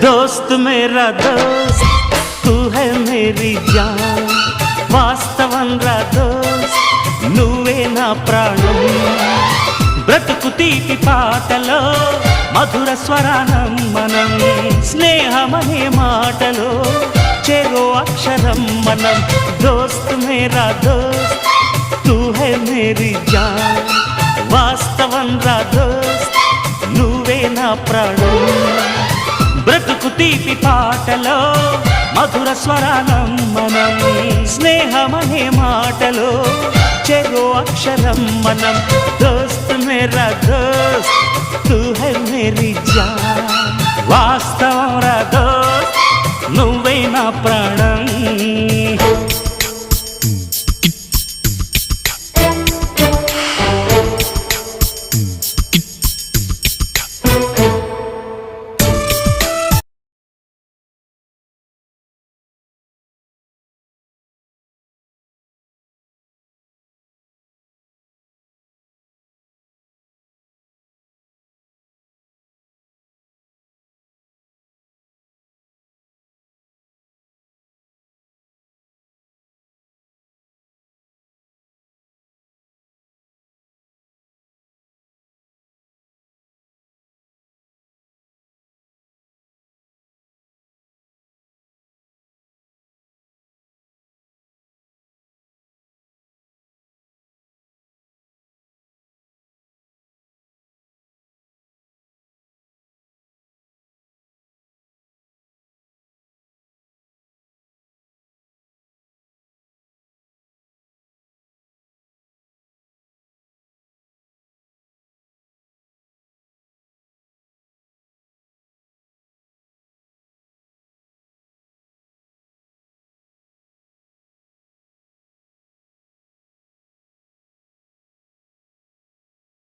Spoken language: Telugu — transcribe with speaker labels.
Speaker 1: दोस्त मेरा दोस्त तू है मेरी जान వాస్తవం రా దోస్త్ నువ్వే నా ప్రాణం బ్రతుకు తీపి పాటలో మధుర స్వరానం మనం స్నేహమనే మాటలో చెరో అక్షరం మనం దోస్త్ మేరా దోస్త్ తూ హై మేరీ జాన్ వాస్తవం రా దోస్త్ నువ్వే నా ప్రాణం బ్రతుకు తీపి పాటలో మధుర స్వరానం మనం స్నేహమనే మాటలో చెరో అక్షరం మనం దోస్త్ మేరా దోస్త్ తూ హై మేరీ జాన్ వాస్తవం రా దోస్త్ నువ్వే నా ప్రాణం